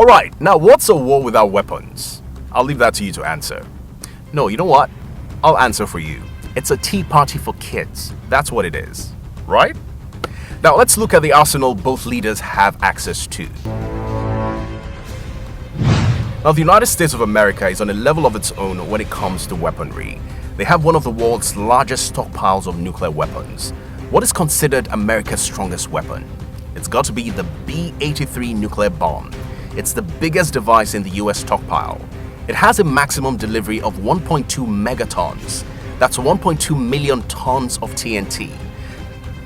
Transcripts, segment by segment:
Alright, now what's a war without weapons? I'll leave that to you to answer. No, you know what? I'll answer for you. It's a tea party for kids. That's what it is, right? Now let's look at the arsenal both leaders have access to. Now the United States of America is on a level of its own when it comes to weaponry. They have one of the world's largest stockpiles of nuclear weapons. What is considered America's strongest weapon? It's got to be the B-83 nuclear bomb. It's the biggest device in the U.S. stockpile. It has a maximum delivery of 1.2 megatons. That's 1.2 million tons of TNT.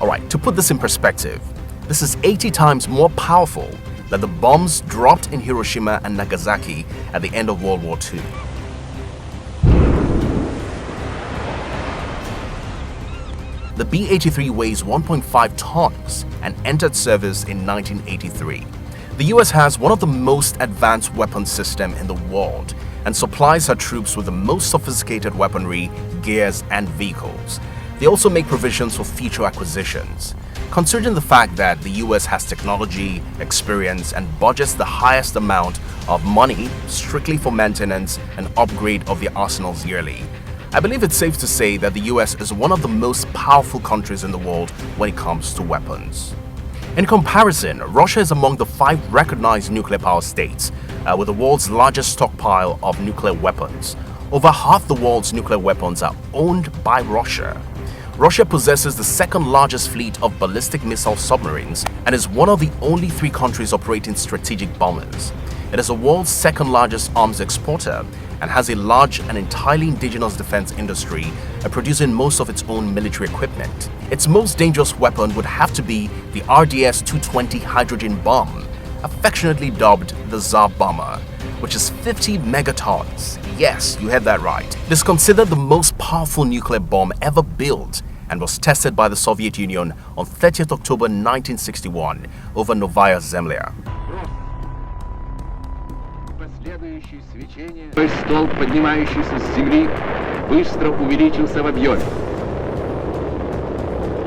Alright, to put this in perspective, this is 80 times more powerful than the bombs dropped in Hiroshima and Nagasaki at the end of World War II. The B-83 weighs 1.5 tons and entered service in 1983. The US has one of the most advanced weapon systems in the world and supplies her troops with the most sophisticated weaponry, gears, and vehicles. They also make provisions for future acquisitions. Considering the fact that the US has technology, experience, and budgets the highest amount of money strictly for maintenance and upgrade of their arsenals yearly, I believe it's safe to say that the US is one of the most powerful countries in the world when it comes to weapons. In comparison, Russia is among the 5 recognized nuclear power states with the world's largest stockpile of nuclear weapons. Over half the world's nuclear weapons are owned by Russia. Russia possesses the second largest fleet of ballistic missile submarines and is one of the only 3 countries operating strategic bombers. It is the world's second largest arms exporter and has a large and entirely indigenous defense industry, producing most of its own military equipment. Its most dangerous weapon would have to be the RDS-220 hydrogen bomb, affectionately dubbed the Tsar bomber, which is 50 megatons. Yes, you heard that right. It is considered the most powerful nuclear bomb ever built and was tested by the Soviet Union on 30th October 1961 over Novaya Zemlya. Столб, поднимающийся с земли, быстро увеличился в объеме.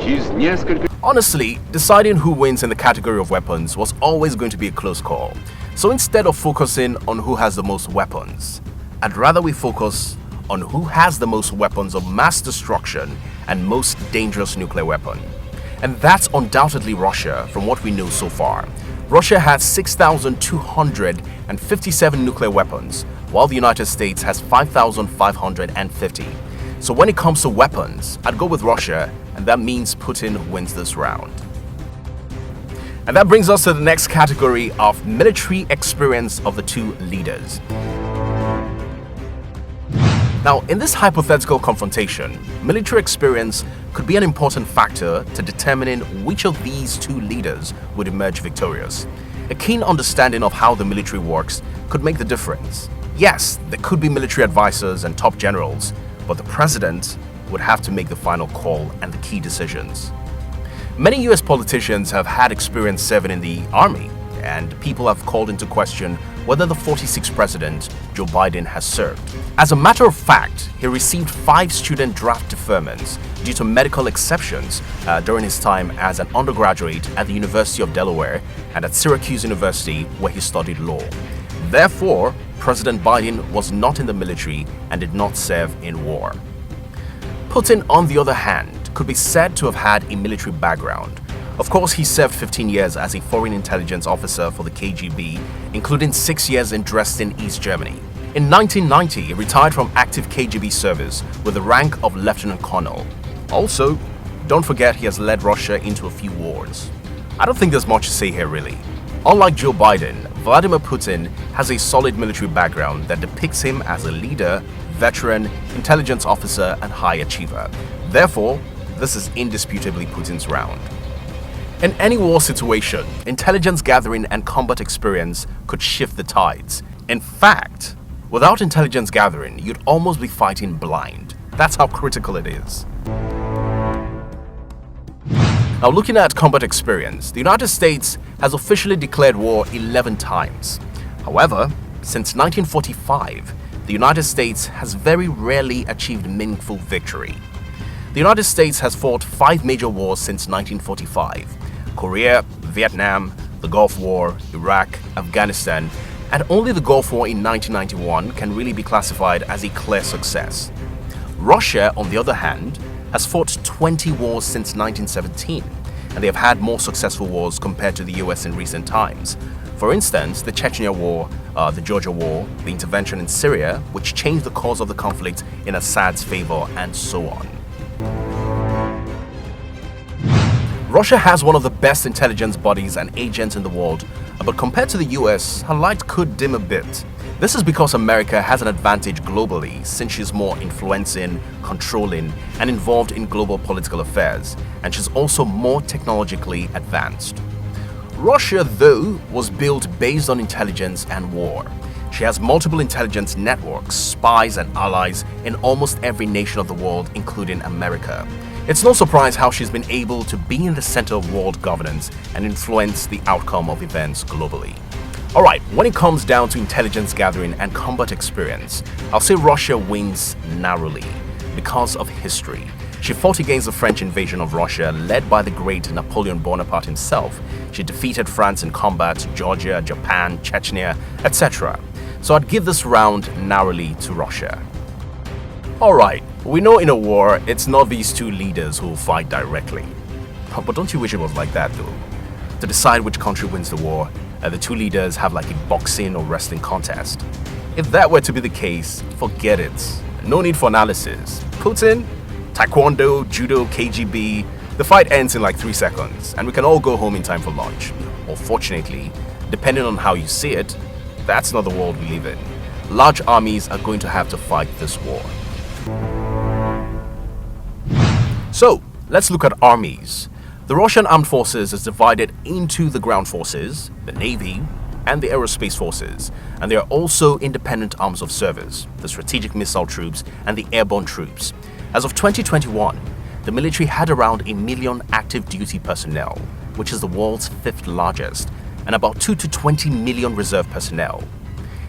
Через несколько... Honestly, deciding who wins in the category of weapons was always going to be a close call. So instead of focusing on who has the most weapons, I'd rather we focus on who has the most weapons of mass destruction and most dangerous nuclear weapon. And that's undoubtedly Russia from what we know so far. Russia has 6,257 nuclear weapons, while the United States has 5,550. So when it comes to weapons, I'd go with Russia, and that means Putin wins this round. And that brings us to the next category of military experience of the 2 leaders. Now, in this hypothetical confrontation, military experience could be an important factor to determining which of these 2 leaders would emerge victorious. A keen understanding of how the military works could make the difference. Yes, there could be military advisors and top generals, but the president would have to make the final call and the key decisions. Many US politicians have had experience serving in the Army, and people have called into question whether the 46th president, Joe Biden, has served. As a matter of fact, he received 5 student draft deferments due to medical exceptions during his time as an undergraduate at the University of Delaware and at Syracuse University, where he studied law. Therefore, President Biden was not in the military and did not serve in war. Putin, on the other hand, could be said to have had a military background. Of course, he served 15 years as a foreign intelligence officer for the KGB, including 6 years in Dresden, East Germany. In 1990, he retired from active KGB service with the rank of Lieutenant Colonel. Also, don't forget he has led Russia into a few wars. I don't think there's much to say here really. Unlike Joe Biden, Vladimir Putin has a solid military background that depicts him as a leader, veteran, intelligence officer, and high achiever. Therefore, this is indisputably Putin's round. In any war situation, intelligence gathering and combat experience could shift the tides. In fact, without intelligence gathering, you'd almost be fighting blind. That's how critical it is. Now, looking at combat experience, the United States has officially declared war 11 times. However, since 1945, the United States has very rarely achieved meaningful victory. The United States has fought 5 major wars since 1945: Korea, Vietnam, the Gulf War, Iraq, Afghanistan, and only the Gulf War in 1991 can really be classified as a clear success. Russia, on the other hand, has fought 20 wars since 1917, and they have had more successful wars compared to the US in recent times. For instance, the Chechnya War, the Georgia War, the intervention in Syria, which changed the course of the conflict in Assad's favor, and so on. Russia has one of the best intelligence bodies and agents in the world, but compared to the US, her light could dim a bit. This is because America has an advantage globally since she's more influencing, controlling, and involved in global political affairs, and she's also more technologically advanced. Russia, though, was built based on intelligence and war. She has multiple intelligence networks, spies, and allies in almost every nation of the world, including America. It's no surprise how she's been able to be in the center of world governance and influence the outcome of events globally. Alright, when it comes down to intelligence gathering and combat experience, I'll say Russia wins narrowly because of history. She fought against the French invasion of Russia led by the great Napoleon Bonaparte himself. She defeated France in combat, Georgia, Japan, Chechnya, etc. So I'd give this round narrowly to Russia. Alright, we know in a war, it's not these two leaders who will fight directly. But don't you wish it was like that though? To decide which country wins the war, the two leaders have like a boxing or wrestling contest. If that were to be the case, forget it. No need for analysis. Putin, Taekwondo, Judo, KGB, the fight ends in like 3 seconds and we can all go home in time for lunch. Unfortunately, depending on how you see it, that's not the world we live in. Large armies are going to have to fight this war. So, let's look at armies. The Russian armed forces is divided into the ground forces, the navy, and the aerospace forces, and there are also independent arms of service, the strategic missile troops and the airborne troops. As of 2021, the military had around 1 million active duty personnel, which is the world's 5th largest, and about 2 to 20 million reserve personnel.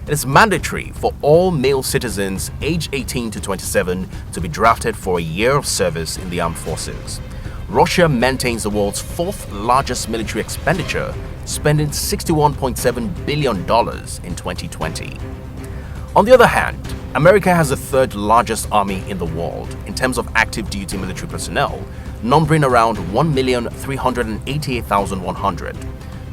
It is mandatory for all male citizens aged 18 to 27 to be drafted for a year of service in the armed forces. Russia maintains the world's 4th largest military expenditure, spending $61.7 billion in 2020. On the other hand, America has the 3rd largest army in the world in terms of active duty military personnel, numbering around 1,388,100.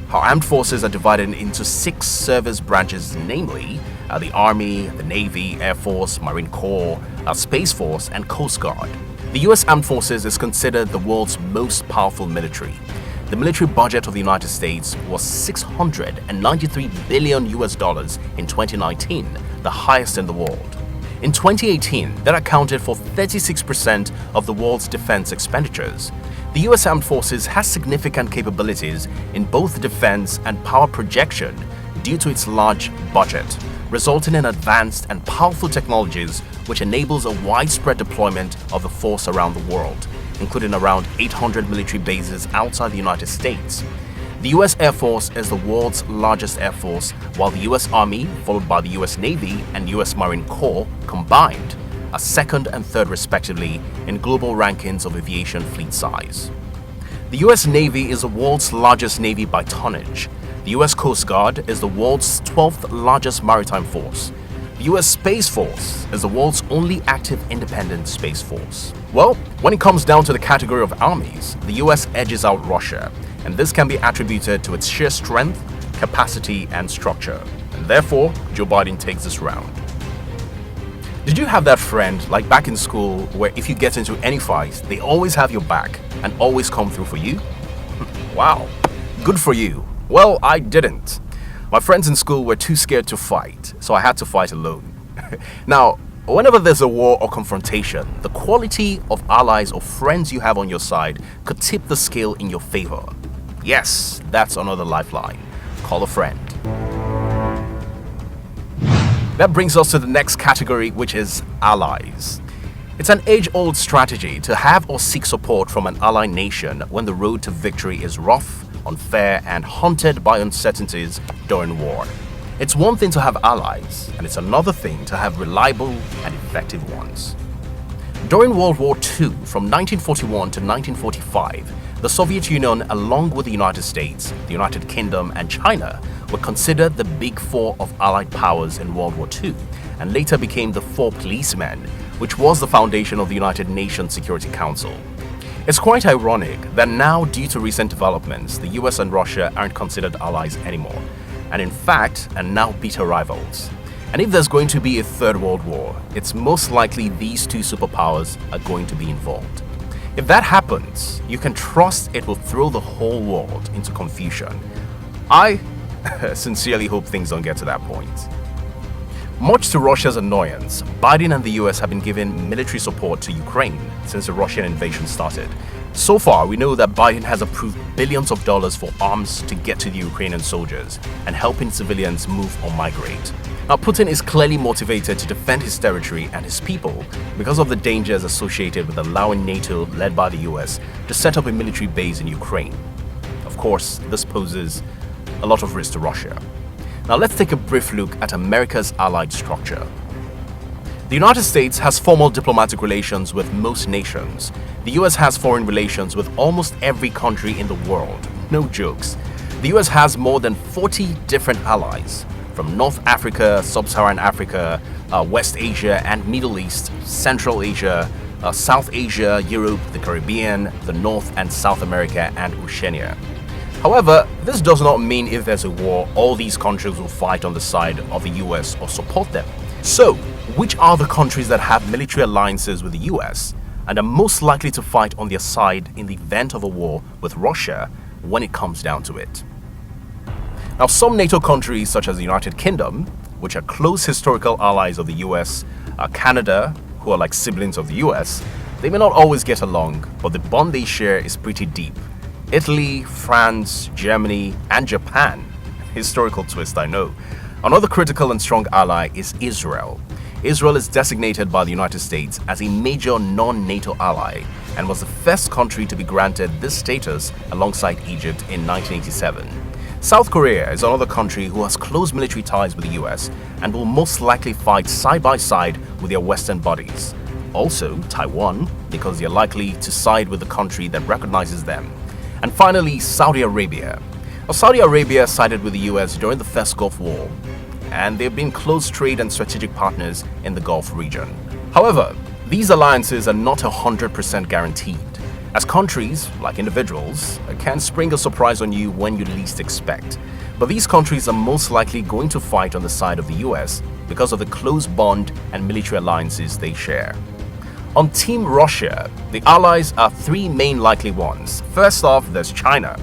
Her armed forces are divided into 6 service branches, namely the Army, the Navy, Air Force, Marine Corps, Space Force, and Coast Guard. The U.S. Armed Forces is considered the world's most powerful military. The military budget of the United States was $693 billion in 2019, the highest in the world. In 2018, that accounted for 36% of the world's defense expenditures. The U.S. Armed Forces has significant capabilities in both defense and power projection due to its large budget, resulting in advanced and powerful technologies which enables a widespread deployment of the force around the world, including around 800 military bases outside the United States. The U.S. Air Force is the world's largest air force, while the U.S. Army, followed by the U.S. Navy and U.S. Marine Corps combined, are 2nd and 3rd respectively in global rankings of aviation fleet size. The U.S. Navy is the world's largest navy by tonnage. The U.S. Coast Guard is the world's 12th largest maritime force. The U.S. Space Force is the world's only active independent space force. Well, when it comes down to the category of armies, the U.S. edges out Russia, and this can be attributed to its sheer strength, capacity, and structure. And therefore, Joe Biden takes this round. Did you have that friend, like back in school, where if you get into any fight, they always have your back and always come through for you? Wow, good for you. Well, I didn't. My friends in school were too scared to fight, so I had to fight alone. Now, whenever there's a war or confrontation, the quality of allies or friends you have on your side could tip the scale in your favor. Yes, that's another lifeline. Call a friend. That brings us to the next category, which is allies. It's an age-old strategy to have or seek support from an ally nation when the road to victory is rough, unfair, and haunted by uncertainties during war. It's one thing to have allies, and it's another thing to have reliable and effective ones. During World War II, from 1941 to 1945, The Soviet Union, along with the United States, the United Kingdom, and China, were considered the big four of Allied powers in World War II, and later became the four policemen, which was the foundation of the United Nations Security Council. It's quite ironic that now, due to recent developments, the US and Russia aren't considered allies anymore, and in fact are now bitter rivals. And if there's going to be a third world war, it's most likely these two superpowers are going to be involved. If that happens, you can trust it will throw the whole world into confusion. I sincerely hope things don't get to that point. Much to Russia's annoyance, Biden and the US have been giving military support to Ukraine since the Russian invasion started. So far, we know that Biden has approved billions of dollars for arms to get to the Ukrainian soldiers and helping civilians move or migrate. Now, Putin is clearly motivated to defend his territory and his people because of the dangers associated with allowing NATO, led by the US, to set up a military base in Ukraine. Of course, this poses a lot of risk to Russia. Now, let's take a brief look at America's allied structure. The United States has formal diplomatic relations with most nations. The US has foreign relations with almost every country in the world. No jokes. The US has more than 40 different allies, from North Africa, Sub-Saharan Africa, West Asia and Middle East, Central Asia, South Asia, Europe, the Caribbean, the North and South America, and Oceania. However, this does not mean if there's a war, all these countries will fight on the side of the US or support them. So, which are the countries that have military alliances with the US and are most likely to fight on their side in the event of a war with Russia when it comes down to it? Now, some NATO countries such as the United Kingdom, which are close historical allies of the US, Canada, who are like siblings of the US, they may not always get along, but the bond they share is pretty deep. Italy, France, Germany, and Japan. Historical twist, I know. Another critical and strong ally is Israel. Israel is designated by the United States as a major non-NATO ally and was the first country to be granted this status alongside Egypt in 1987. South Korea is another country who has close military ties with the US and will most likely fight side by side with their Western buddies. Also, Taiwan, because they're likely to side with the country that recognizes them. And finally, Saudi Arabia. Now, Saudi Arabia sided with the US during the First Gulf War, and they've been close trade and strategic partners in the Gulf region. However, these alliances are not 100% guaranteed, as countries, like individuals, can spring a surprise on you when you least expect. But these countries are most likely going to fight on the side of the US because of the close bond and military alliances they share. On Team Russia, the allies are three main likely ones. First off, there's China.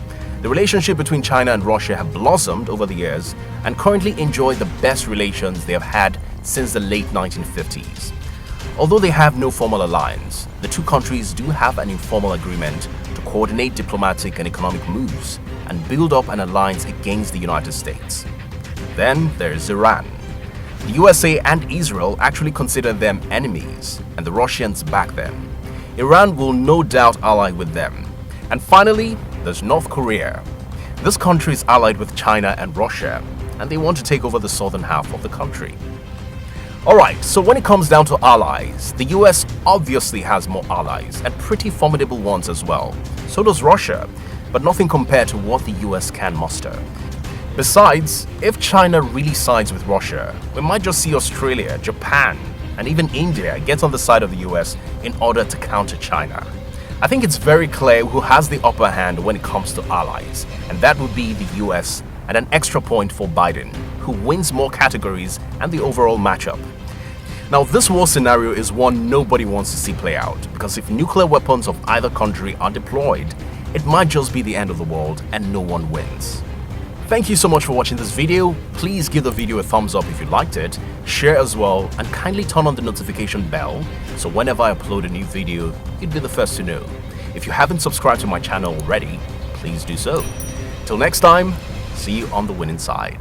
The relationship between China and Russia have blossomed over the years and currently enjoy the best relations they have had since the late 1950s. Although they have no formal alliance, the two countries do have an informal agreement to coordinate diplomatic and economic moves and build up an alliance against the United States. Then there's Iran. The USA and Israel actually consider them enemies, and the Russians back them. Iran will no doubt ally with them. And finally, there's North Korea. This country is allied with China and Russia, and they want to take over the southern half of the country. Alright, so when it comes down to allies, the US obviously has more allies, and pretty formidable ones as well. So does Russia, but nothing compared to what the US can muster. Besides, if China really sides with Russia, we might just see Australia, Japan, and even India get on the side of the US in order to counter China. I think it's very clear who has the upper hand when it comes to allies, and that would be the US, and an extra point for Biden, who wins more categories and the overall matchup. Now, this war scenario is one nobody wants to see play out, because if nuclear weapons of either country are deployed, it might just be the end of the world and no one wins. Thank you so much for watching this video. Please give the video a thumbs up if you liked it, share as well, and kindly turn on the notification bell so whenever I upload a new video, you'd be the first to know. If you haven't subscribed to my channel already, please do so. Till next time, see you on the winning side.